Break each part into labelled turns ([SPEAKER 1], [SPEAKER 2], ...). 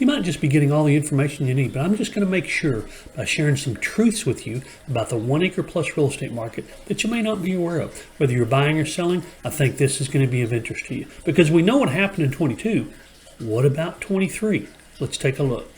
[SPEAKER 1] You might just be getting all the information you need, but I'm just going to make sure by sharing some truths with you about the 1 acre plus real estate market that you may not be aware of. Whether you're buying or selling, I think this is going to be of interest to you because we know what happened in 22. What about 23? Let's take a look.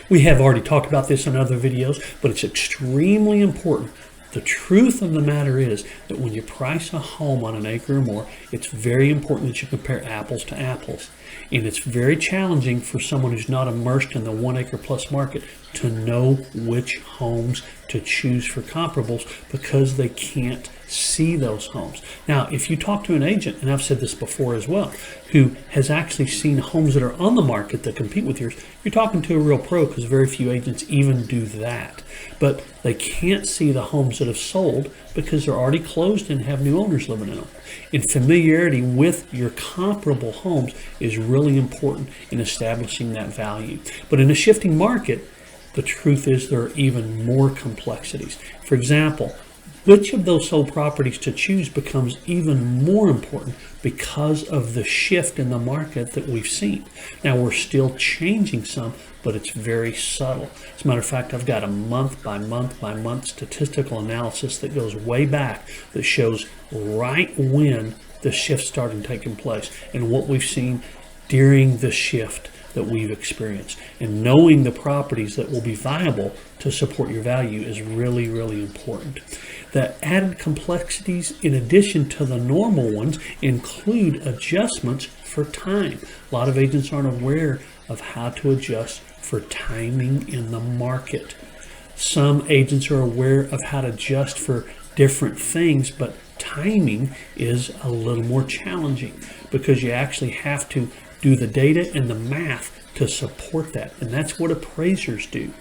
[SPEAKER 1] We have already talked about this in other videos, but it's extremely important. The truth of the matter is that when you price a home on an acre or more, it's very important that you compare apples to apples. And it's very challenging for someone who's not immersed in the 1 acre plus market to know which homes to choose for comparables because they can't see those homes. Now, if you talk to an agent, and I've said this before as well, who has actually seen homes that are on the market that compete with yours, you're talking to a real pro because very few agents even do that. But they can't see the homes that have sold because they're already closed and have new owners living in them. And familiarity with your comparable homes is really important in establishing that value. But in a shifting market, the truth is there are even more complexities. For example, which of those sold properties to choose becomes even more important because of the shift in the market that we've seen. Now, we're still changing some, but it's very subtle. As a matter of fact, I've got a month by month statistical analysis that goes way back that shows right when the shift started taking place and what we've seen during the shift that we've experienced. And knowing the properties that will be viable to support your value is really, really important. The added complexities in addition to the normal ones include adjustments for time. A lot of agents aren't aware of how to adjust for timing in the market. Some agents are aware of how to adjust for different things, but timing is a little more challenging because you actually have to do the data and the math to support that. And that's what appraisers do.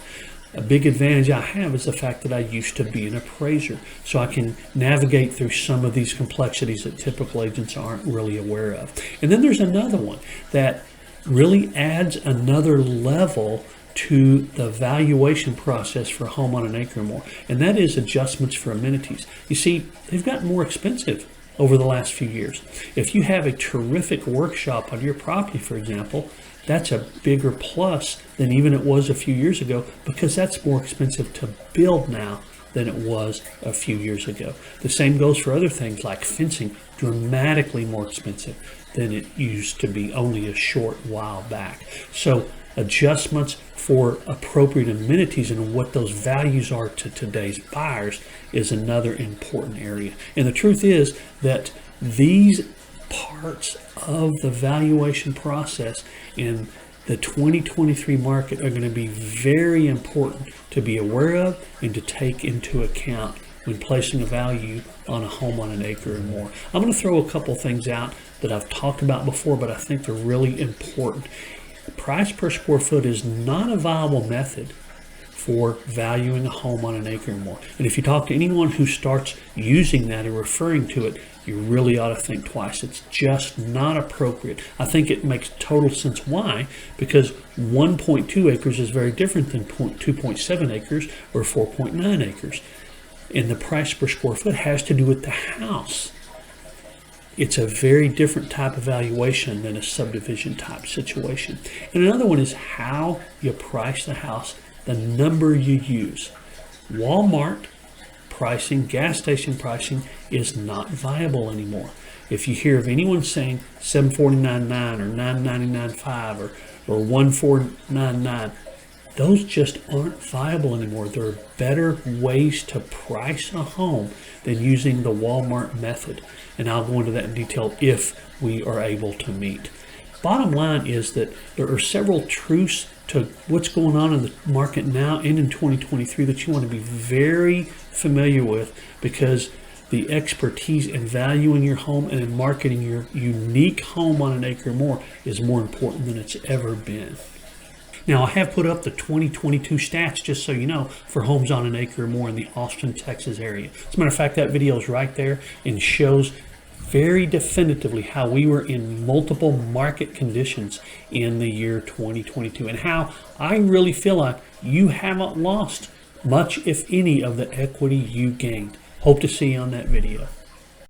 [SPEAKER 1] A big advantage I have is the fact that I used to be an appraiser. So I can navigate through some of these complexities that typical agents aren't really aware of. And then there's another one that really adds another level to the valuation process for a home on an acre or more. And that is adjustments for amenities. You see, they've gotten more expensive over the last few years. If you have a terrific workshop on your property, for example, that's a bigger plus than even it was a few years ago because that's more expensive to build now than it was a few years ago. The same goes for other things like fencing, dramatically more expensive than it used to be only a short while back. So adjustments for appropriate amenities and what those values are to today's buyers is another important area. And the truth is that these parts of the valuation process in the 2023 market are going to be very important to be aware of and to take into account when placing a value on a home on an acre or more. I'm going to throw a couple things out that I've talked about before, but I think they're really important. Price per square foot is not a viable method for valuing a home on an acre or more. And if you talk to anyone who starts using that or referring to it, you really ought to think twice. It's just not appropriate. I think it makes total sense. Why? Because 1.2 acres is very different than 2.7 acres or 4.9 acres. And the price per square foot has to do with the house. It's a very different type of valuation than a subdivision type situation. And another one is how you price the house, the number you use. Walmart pricing, gas station pricing is not viable anymore. If you hear of anyone saying $749.9 or $999.5 or $1499, those just aren't viable anymore. There are better ways to price a home than using the Walmart method. And I'll go into that in detail if we are able to meet. Bottom line is that there are several truths to what's going on in the market now and in 2023 that you want to be very familiar with, because the expertise in valuing your home and in marketing your unique home on an acre or more is more important than it's ever been. Now, I have put up the 2022 stats, just so you know, for homes on an acre or more in the Austsin, Texas area. As a matter of fact, that video is right there and shows very definitively how we were in multiple market conditions in the year 2022 and how I really feel like you haven't lost much, if any, of the equity you gained. Hope to see you on that video.